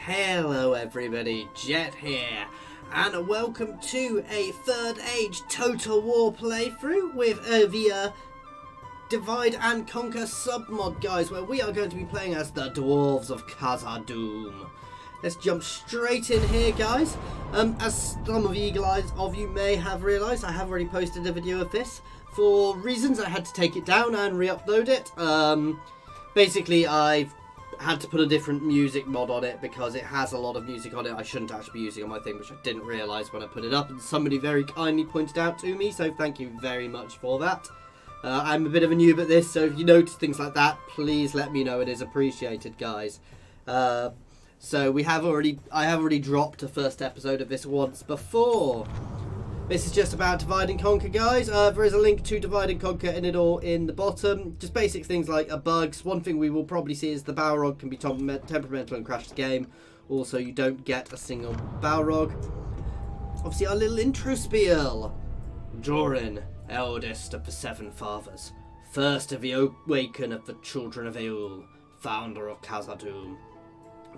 Hello everybody, Jet here, and welcome to a Third Age Total War playthrough with the Divide and Conquer Submod, guys, where we are going to be playing as the Dwarves of Khazad-dûm. Let's jump straight in here, guys. As some of you may have realised, I have already posted a video of this. For reasons, I had to take it down and re-upload it. Basically, I've had to put a different music mod on it because it has a lot of music on it I shouldn't actually be using on my thing, which I didn't realise when I put it up, and somebody very kindly pointed out to me, so thank you very much for that. I'm a bit of a noob at this, so if you notice things like that, please let me know. It is appreciated, guys. So I have already dropped a first episode of this once before. This is just about Divide and Conquer, guys. There is a link to Divide and Conquer in it all in the bottom. Just basic things like bugs. One thing we will probably see is the Balrog can be temperamental and crash the game. Also, you don't get a single Balrog. Obviously, our little intro spiel. Jorin, eldest of the seven fathers, first of the awaken of the children of Eul, founder of Khazad-dûm,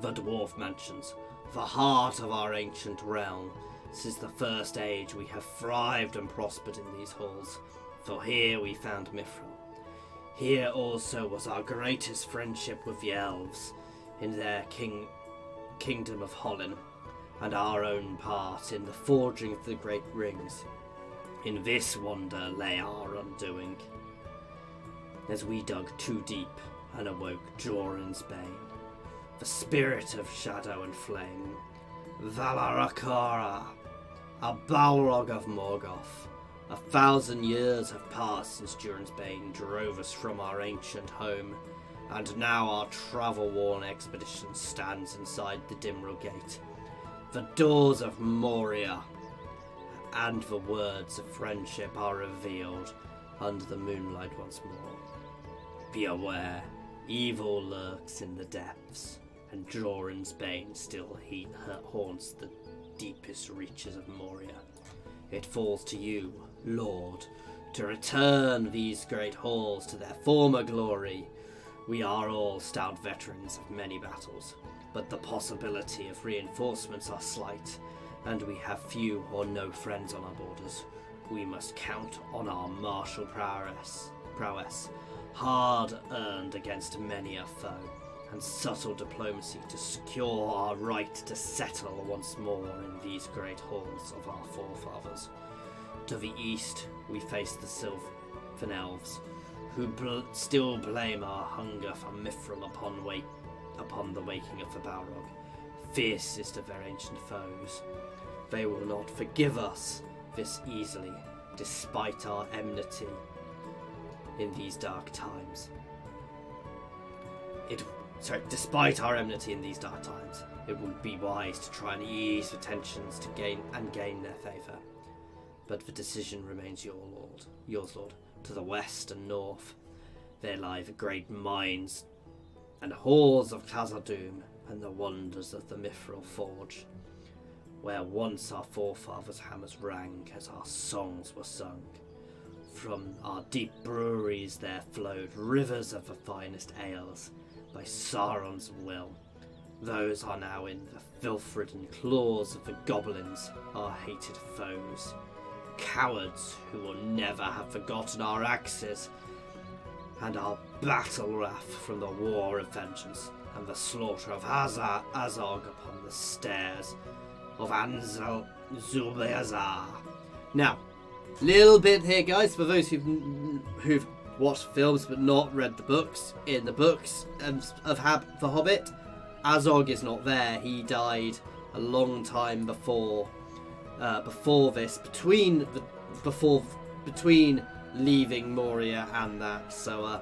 the dwarf mansions, the heart of our ancient realm. Since the first age we have thrived and prospered in these halls, for here we found Mithril. Here also was our greatest friendship with the elves, in their kingdom of Holland, and our own part in the forging of the great rings. In this wonder lay our undoing, as we dug too deep and awoke Jorin's bane, the spirit of shadow and flame, Valarakara, a Balrog of Morgoth. 1,000 years have passed since Jorin's bane drove us from our ancient home, and now our travel-worn expedition stands inside the Dimril Gate. The doors of Moria and the words of friendship are revealed under the moonlight once more. Be aware, evil lurks in the depths, and Jorin's bane still haunts the deepest reaches of Moria. It falls to you, Lord, to return these great halls to their former glory. We are all stout veterans of many battles, but the possibility of reinforcements are slight, and we have few or no friends on our borders. We must count on our martial prowess, hard earned against many a foe, and subtle diplomacy to secure our right to settle once more in these great halls of our forefathers. To the east we face the Sylvan elves, who still blame our hunger for Mithril upon the waking of the Balrog, fiercest of their ancient foes. They will not forgive us this easily, despite our enmity in these dark times. Despite our enmity in these dark times, it would be wise to try and ease the tensions to gain their favour. But the decision remains yours, Lord. To the west and north, there lie the great mines and halls of Khazad-dûm and the wonders of the Mithril Forge, where once our forefathers' hammers rang as our songs were sung. From our deep breweries there flowed rivers of the finest ales, by Sauron's will. Those are now in the filth-ridden claws of the goblins, our hated foes. Cowards who will never have forgotten our axes and our battle wrath from the war of vengeance and the slaughter of Azog upon the stairs of Anzal Zubayazar. Now, little bit here, guys, for those who've watched films but not read the books. In the books of The Hobbit, Azog is not there. He died a long time before this, between leaving Moria and that. So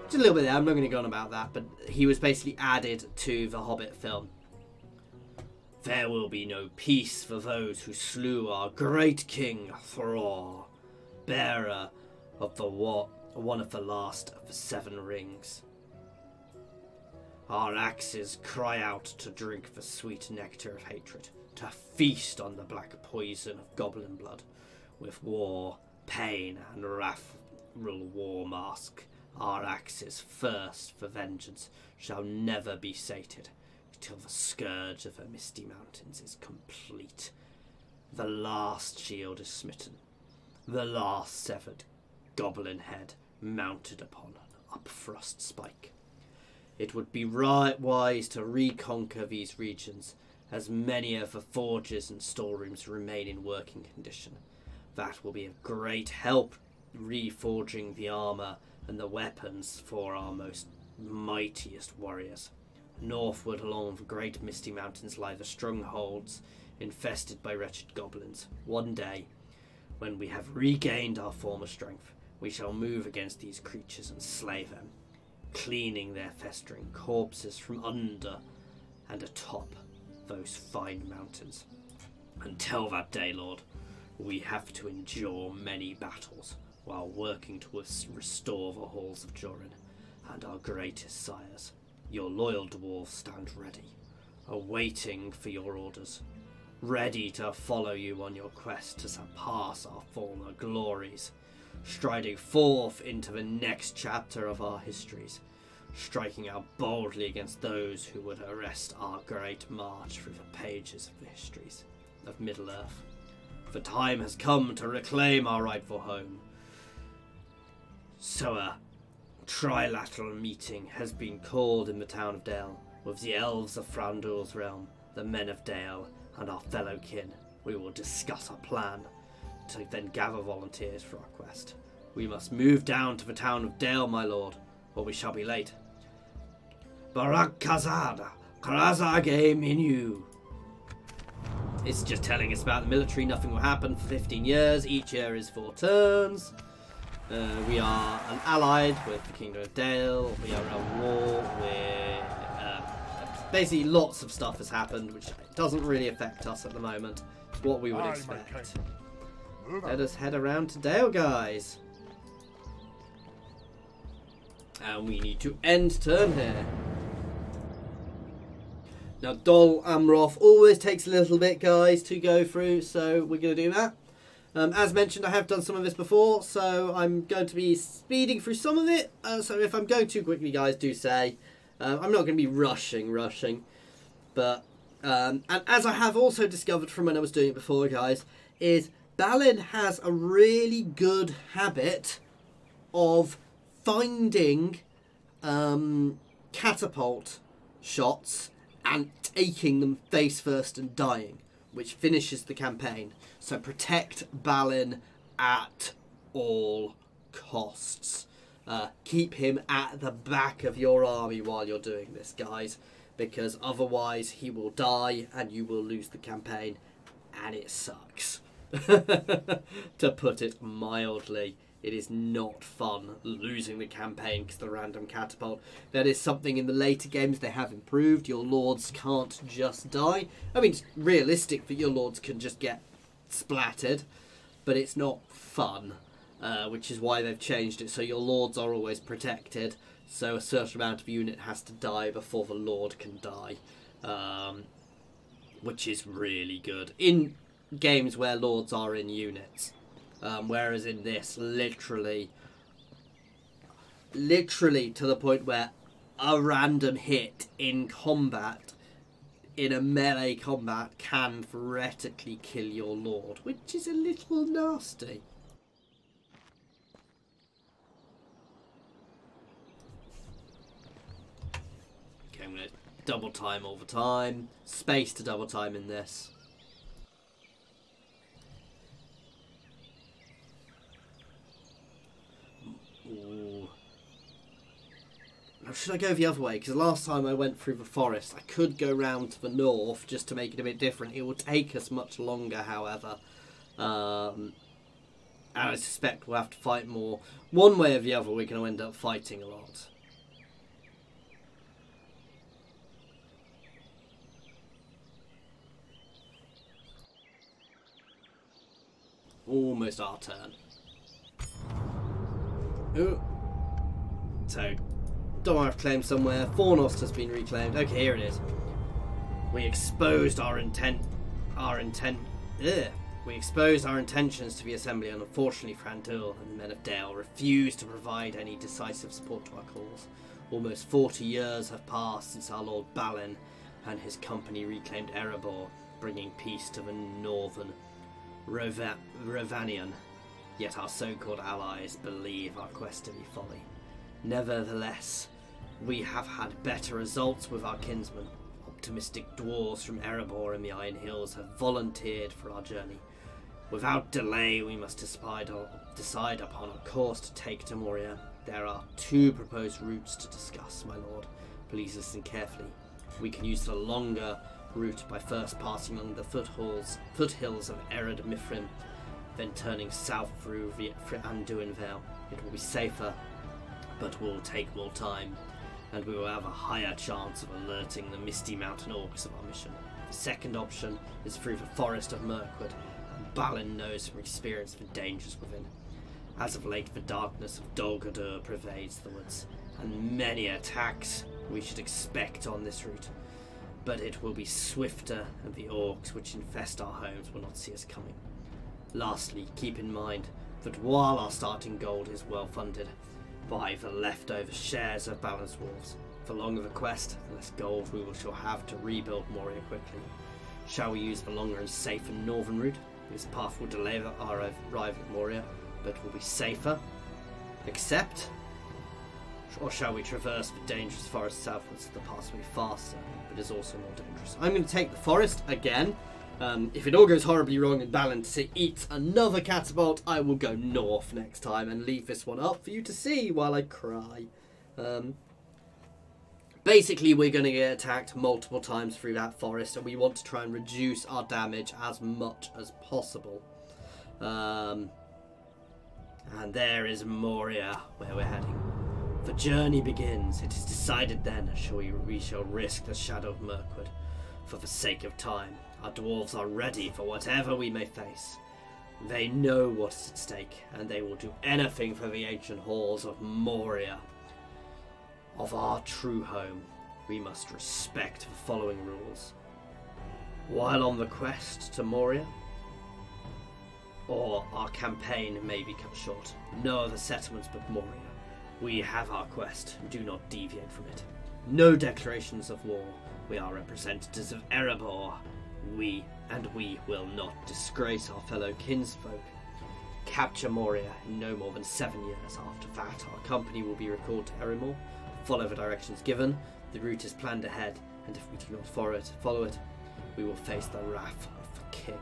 just a little bit there. I'm not going to go on about that, but he was basically added to the Hobbit film. There will be no peace for those who slew our great king Thror, bearer of one of the last of the seven rings. Our axes cry out to drink the sweet nectar of hatred, to feast on the black poison of goblin blood. With war, pain, and wrathful war mask, our axes thirst for vengeance shall never be sated. till the scourge of the misty mountains is complete. The last shield is smitten, the last severed goblin head mounted upon an upthrust spike. It would be right wise to reconquer these regions, as many of the forges and storerooms remain in working condition. That will be of great help reforging the armour and the weapons for our most mightiest warriors. Northward along the great misty mountains lie the strongholds infested by wretched goblins. One day, when we have regained our former strength, we shall move against these creatures and slay them, cleaning their festering corpses from under and atop those fine mountains. Until that day, Lord, we have to endure many battles while working to restore the halls of Jorin and our greatest sires. Your loyal dwarves stand ready, awaiting for your orders, ready to follow you on your quest to surpass our former glories, striding forth into the next chapter of our histories, striking out boldly against those who would arrest our great march through the pages of the histories of Middle-earth. The time has come to reclaim our rightful home. So a trilateral meeting has been called in the town of Dale, with the elves of Thranduil's realm, the men of Dale, and our fellow kin. We will discuss our plan to then gather volunteers for our quest. We must move down to the town of Dale, my lord, or we shall be late. Barak Khazad, Krazage Minu. It's just telling us about the military. Nothing will happen for 15 years. Each year is 4 turns. We are allied with the Kingdom of Dale. We are at war with... basically, lots of stuff has happened, which doesn't really affect us at the moment. It's what we would expect. Let us head around to Dale, guys. And we need to end turn here. Now, Dol Amroth always takes a little bit, guys, to go through, so we're going to do that. As mentioned, I have done some of this before, so I'm going to be speeding through some of it. So if I'm going too quickly, guys, do say. I'm not going to be rushing. But, and as I have also discovered from when I was doing it before, guys, is Balin has a really good habit of finding catapult shots and taking them face first and dying, which finishes the campaign. So protect Balin at all costs. Keep him at the back of your army while you're doing this, guys, because otherwise he will die and you will lose the campaign, and it sucks. To put it mildly, it is not fun losing the campaign because of the random catapult. That is something in the later games they have improved. Your lords can't just die. I mean, it's realistic that your lords can just get splattered, but it's not fun, which is why they've changed it. So your lords are always protected, so a certain amount of unit has to die before the lord can die, which is really good in games where lords are in units. Whereas in this, literally to the point where a random hit in combat, in a melee combat, can theoretically kill your lord, which is a little nasty. Okay, I'm going to double time all the time. Space to double time in this. Ooh. Now, should I go the other way? Because last time I went through the forest, I could go round to the north just to make it a bit different. It will take us much longer, however. And I suspect we'll have to fight more. One way or the other, we're going to end up fighting a lot. Almost our turn. Ooh. So, don't I have claimed somewhere? Fornost has been reclaimed. Okay, here it is. We exposed our intentions to the assembly, and unfortunately Thranduil and the men of Dale refused to provide any decisive support to our cause. Almost 40 years have passed since our Lord Balin and his company reclaimed Erebor, bringing peace to the northern Ravanian. Yet our so-called allies believe our quest to be folly. Nevertheless, we have had better results with our kinsmen. Optimistic dwarves from Erebor and the Iron Hills have volunteered for our journey. Without delay, we must decide upon a course to take to Moria. There are 2 proposed routes to discuss, my lord. Please listen carefully. We can use the longer route by first passing along the foothills of Ered Mithrin, then turning south through Anduin Vale. It will be safer, but will take more time, and we will have a higher chance of alerting the Misty Mountain Orcs of our mission. The second option is through the Forest of Mirkwood, and Balin knows from experience the dangers within. As of late, the darkness of Dol Guldur pervades the woods, and many attacks we should expect on this route. But it will be swifter, and the orcs which infest our homes will not see us coming. Lastly, keep in mind that while our starting gold is well funded by the leftover shares of Balin's wolves, the longer the quest, the less gold we shall have to rebuild Moria quickly. Shall we use the longer and safer northern route? This path will delay our arrival at Moria, but will be safer. Except, or shall we traverse the dangerous forest southwards? The path will be faster, but is also more dangerous. I'm going to take the forest again. If it all goes horribly wrong and Balin eats another catapult, I will go north next time and leave this one up for you to see while I cry. Basically, we're going to get attacked multiple times through that forest, and we want to try and reduce our damage as much as possible. And there is Moria, where we're heading. The journey begins. It is decided then, we shall risk the shadow of Mirkwood. For the sake of time, our dwarves are ready for whatever we may face. They know what is at stake, and they will do anything for the ancient halls of Moria. Of our true home, we must respect the following rules. While on the quest to Moria, or our campaign may be cut short, no other settlements but Moria. We have our quest, do not deviate from it. No declarations of war. We are representatives of Erebor. We will not disgrace our fellow kinsfolk. Capture Moria in no more than 7 years. After that, our company will be recalled to Erimor. Follow the directions given. The route is planned ahead, and if we do not follow it, we will face the wrath of the king.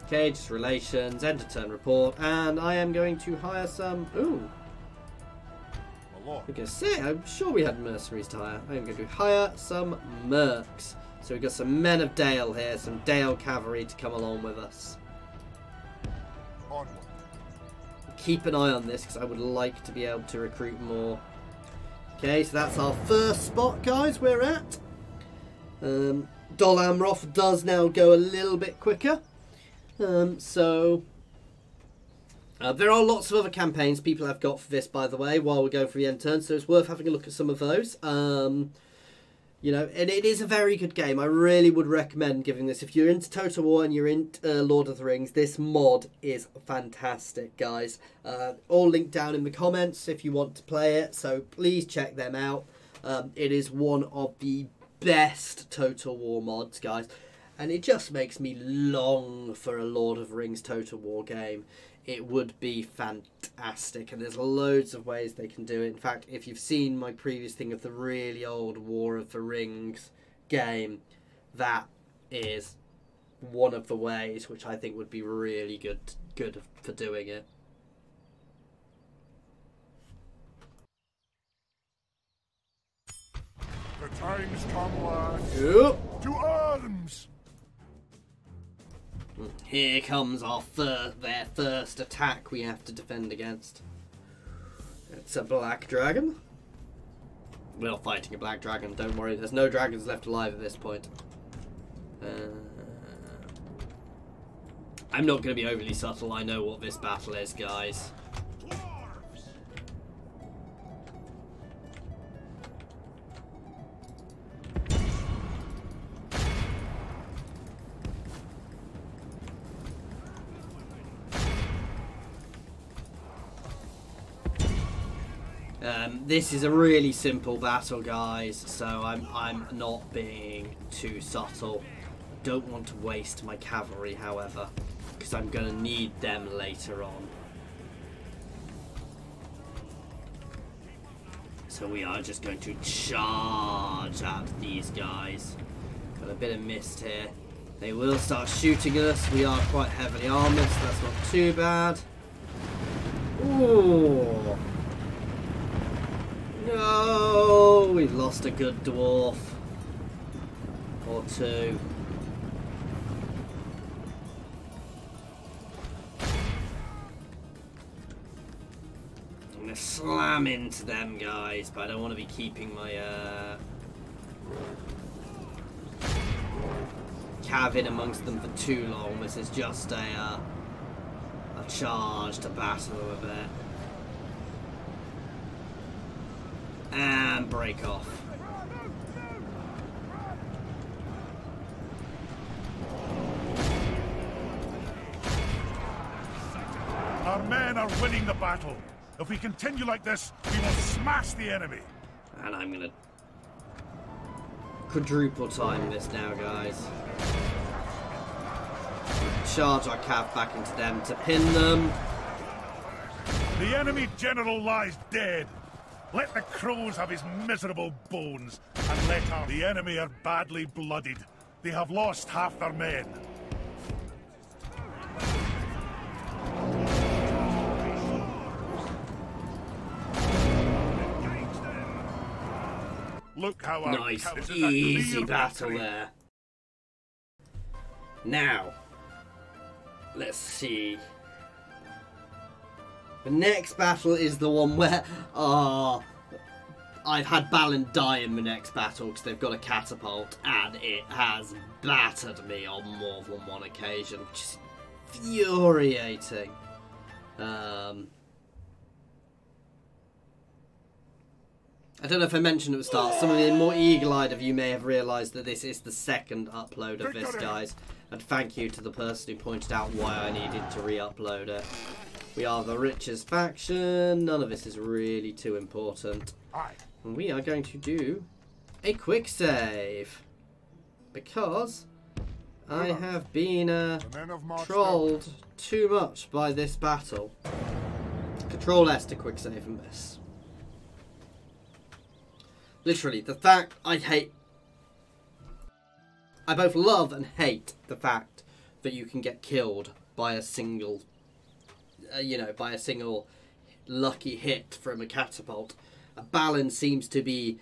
Okay, just relations, end of turn report, and I am going to hire some. Ooh. I'm going to say, I'm sure we had mercenaries to hire. I'm going to hire some mercs. So we've got some men of Dale here, some Dale cavalry to come along with us. Onward. Keep an eye on this because I would like to be able to recruit more. Okay, so that's our first spot, guys, we're at. Dol Amroth does now go a little bit quicker. There are lots of other campaigns people have got for this, by the way, while we're going through the end turn, so it's worth having a look at some of those. You know, and it is a very good game. I really would recommend giving this. If you're into Total War and you're into Lord of the Rings, this mod is fantastic, guys. All linked down in the comments if you want to play it, so please check them out. It is one of the best Total War mods, guys. And it just makes me long for a Lord of the Rings Total War game. It would be fantastic, and there's loads of ways they can do it. In fact, if you've seen my previous thing of the really old War of the Rings game, that is one of the ways which I think would be really good for doing it. The time's come, lads. Yep. To arms! Here comes their first attack we have to defend against. It's a black dragon. We're not fighting a black dragon, don't worry. There's no dragons left alive at this point. I'm not going to be overly subtle. I know what this battle is, guys. This is a really simple battle, guys, so I'm not being too subtle. Don't want to waste my cavalry, however, because I'm going to need them later on. So we are just going to charge at these guys. Got a bit of mist here. They will start shooting at us. We are quite heavily armoured, so that's not too bad. Ooh. No! We've lost a good dwarf. Or two. I'm going to slam into them, guys, but I don't want to be keeping my cav in amongst them for too long. This is just a charge to battle a bit. And break off. Our men are winning the battle. If we continue like this, we will smash the enemy. And I'm gonna quadruple time this now, guys. Charge our cav back into them to pin them. The enemy general lies dead. Let the crows have his miserable bones, and let our... The enemy are badly blooded. They have lost half their men. Look how our... Nice, easy battle there. Now, let's see. The next battle is the one where, I've had Balin die in the next battle because they've got a catapult, and it has battered me on more than one occasion, which is infuriating. I don't know if I mentioned at the start, some of the more eagle-eyed of you may have realised that this is the second upload of this, guys. And thank you to the person who pointed out why I needed to re-upload it. We are the richest faction. None of this is really too important. And we are going to do a quick save. Because I have been trolled too much by this battle. Control S to quick save and this. Literally, the fact I both love and hate the fact that you can get killed by a single, by a single lucky hit from a catapult. A Balin seems to be,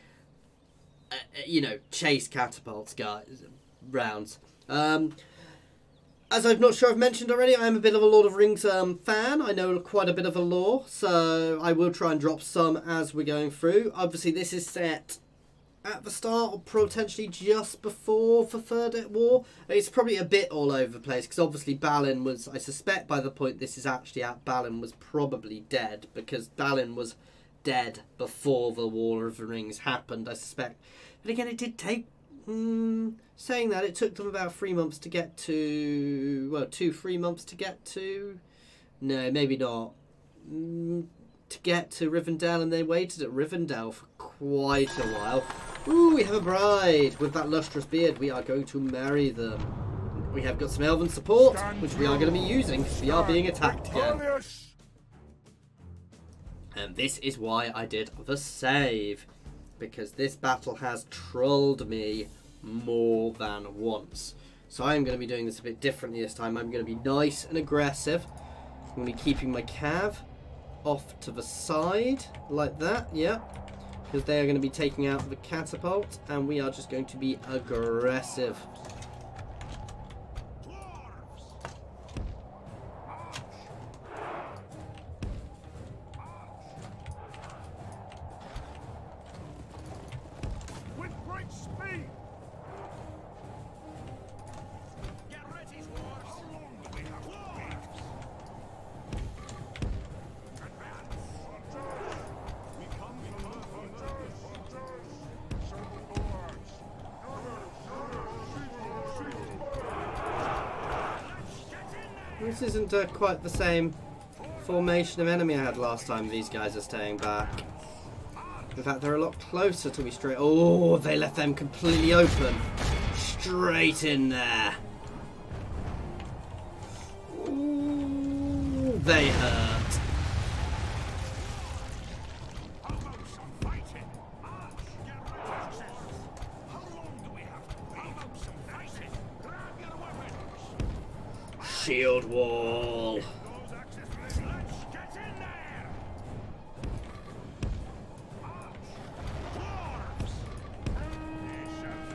chase catapults, guys, rounds. As I'm not sure I've mentioned already, I'm a bit of a Lord of Rings fan. I know quite a bit of the lore, so I will try and drop some as we're going through. Obviously, this is set at the start or potentially just before the Third War. It's probably a bit all over the place because obviously Balin was, I suspect by the point this is actually at, Balin was probably dead because Balin was dead before the War of the Rings happened, I suspect. But again, it did take... saying that, it took them about 3 months to get to... Well, 2-3 months to get to... No, maybe not. To get to Rivendell, and they waited at Rivendell for quite a while. Ooh, we have a bride with that lustrous beard. We are going to marry them. We have got some elven support, which we are going to be using because we are being attacked again. And this is why I did the save. Because this battle has trolled me more than once. So I'm going to be doing this a bit differently this time. I'm going to be nice and aggressive. I'm going to be keeping my cav off to the side like that, yeah, because they are going to be taking out the catapult and we are just going to be aggressive. With great speed. Get ready, dwarves. How long do we have to wait? We come from This isn't quite the same formation of enemy I had last time. These guys are staying back. In fact, they're a lot closer to me straight. Oh, they left them completely open. Straight in there. Ooh, they hurt. Shield wall.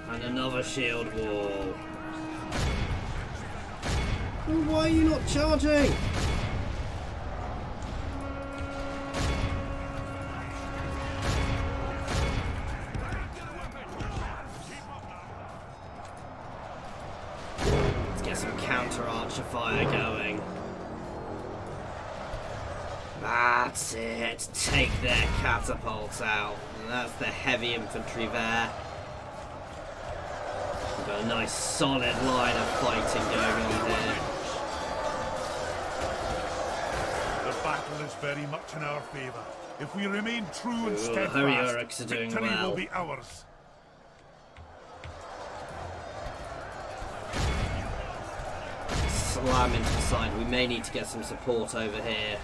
And another shield wall. Why are you not charging? Let's get some counter archer fire going. That's it. Take their catapults out. And that's the heavy infantry there. We've got a nice solid line of fighting going on here. The battle is very much in our favour. If we remain true and Steadfast, victory will be ours. Slam into the side. We may need to get some support over here.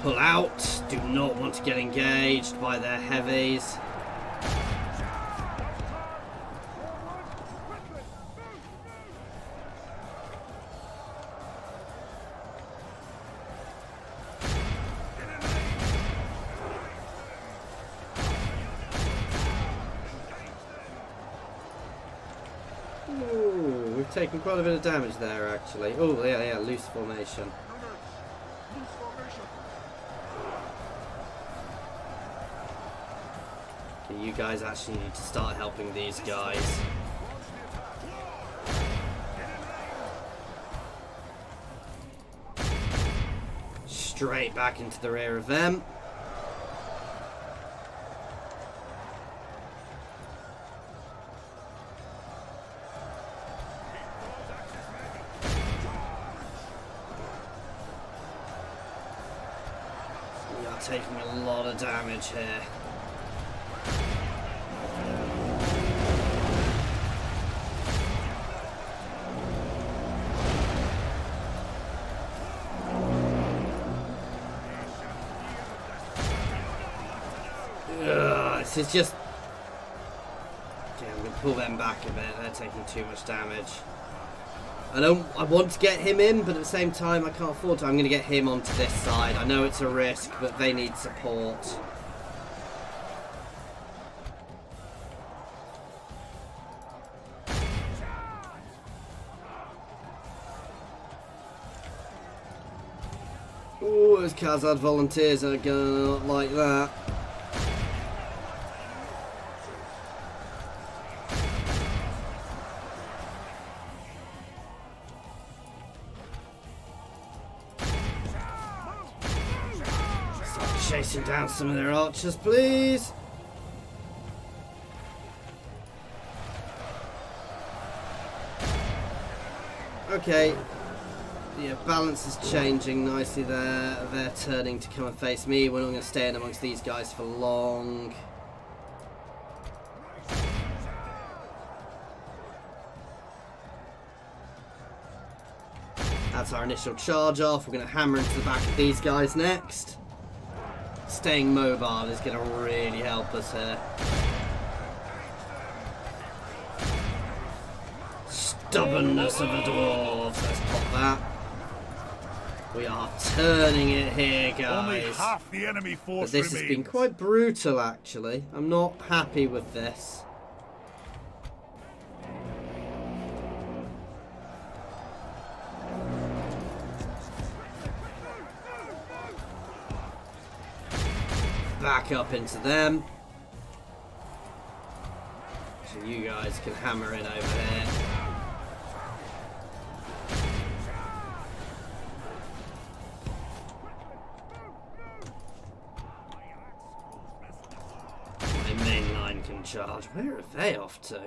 Pull out. Do not want to get engaged by their heavies. Ooh, we've taken quite a bit of damage there actually. Oh yeah, loose formation. You guys actually need to start helping these guys. Straight back into the rear of them. We are taking a lot of damage here. This is just... Okay, I'm going to pull them back a bit. They're taking too much damage. I want to get him in, but at the same time I can't afford to. I'm going to get him onto this side. I know it's a risk, but they need support. Ooh, those Khazad volunteers are going to not like that. Chasing down some of their archers, please. Okay. Yeah, balance is changing nicely there. They're turning to come and face me. We're not going to stay in amongst these guys for long. That's our initial charge off. We're going to hammer into the back of these guys next. Staying mobile is going to really help us here. Stubbornness of the dwarves. Let's pop that. We are turning it here, guys. Only half the enemy force but this remains. Has been quite brutal, actually. I'm not happy with this. Back up into them. So you guys can hammer in over here. My main line can charge. Where are they off to?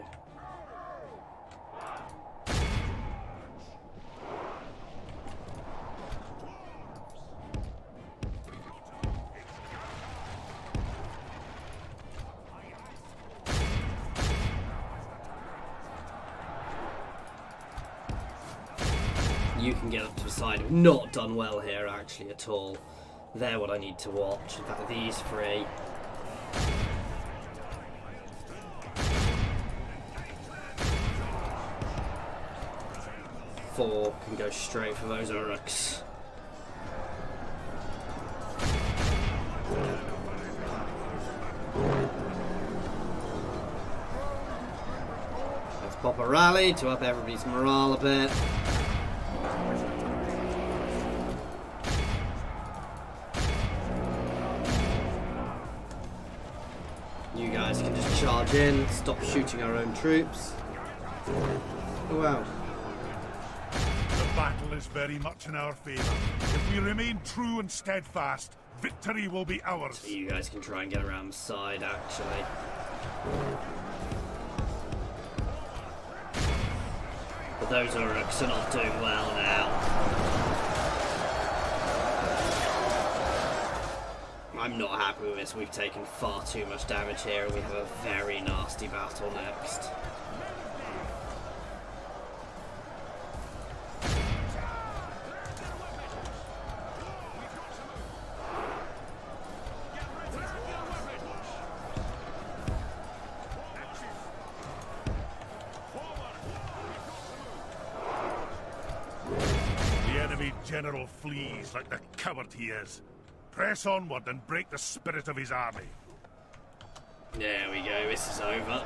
You can get up to the side. We've not done well here, actually, at all. They're what I need to watch. In fact, these three. Four can go straight for those Uruks. Let's pop a rally to up everybody's morale a bit. You guys can just charge in, stop shooting our own troops. Oh, wow. The battle is very much in our favour. If we remain true and steadfast, victory will be ours. So you guys can try and get around the side, actually. But those Uruks are not doing well now. I'm not happy with this. We've taken far too much damage here and we have a very nasty battle next. The enemy general flees like the coward he is. Press onward and break the spirit of his army. There we go, this is over.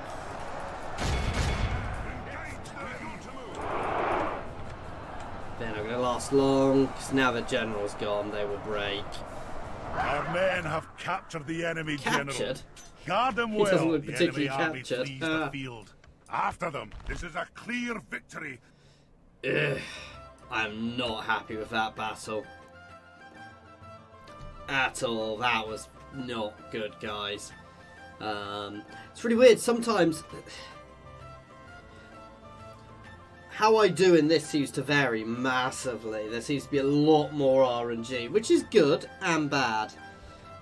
They're not going to last long, because now the general's gone, they will break. Our men have captured the enemy general. Captured? Guard them He well. doesn't look The particularly enemy army captured. flees the field. After them. This is a clear victory. Ugh, I'm not happy with that battle. At all. That was not good, guys. It's really weird. Sometimes how I do in this seems to vary massively. There seems to be a lot more RNG, which is good and bad.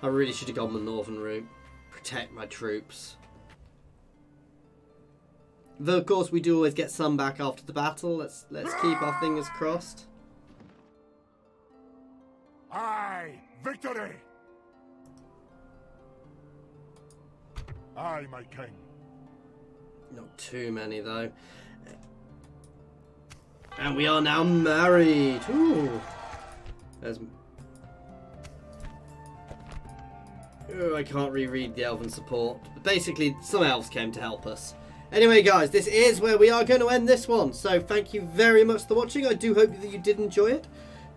I really should have gone the northern route. Protect my troops. Though of course we do always get some back after the battle. Let's keep our fingers crossed. Aye, victory! Aye, my king. Not too many though. And we are now married. Ooh. Ooh, I can't reread the elven support. But basically, some elves came to help us. Anyway, guys, this is where we are going to end this one. So thank you very much for watching. I do hope that you did enjoy it.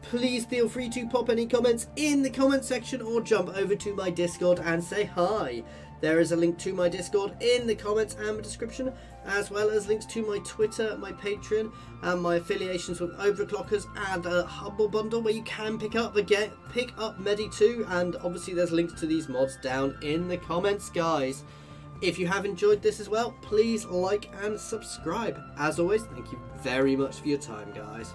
Please feel free to pop any comments in the comment section or jump over to my Discord and say hi. There is a link to my Discord in the comments and the description, as well as links to my Twitter, my Patreon, and my affiliations with Overclockers and a Humble Bundle where you can pick up Medi 2, and obviously there's links to these mods down in the comments, guys. If you have enjoyed this as well, please like and subscribe. As always, thank you very much for your time, guys.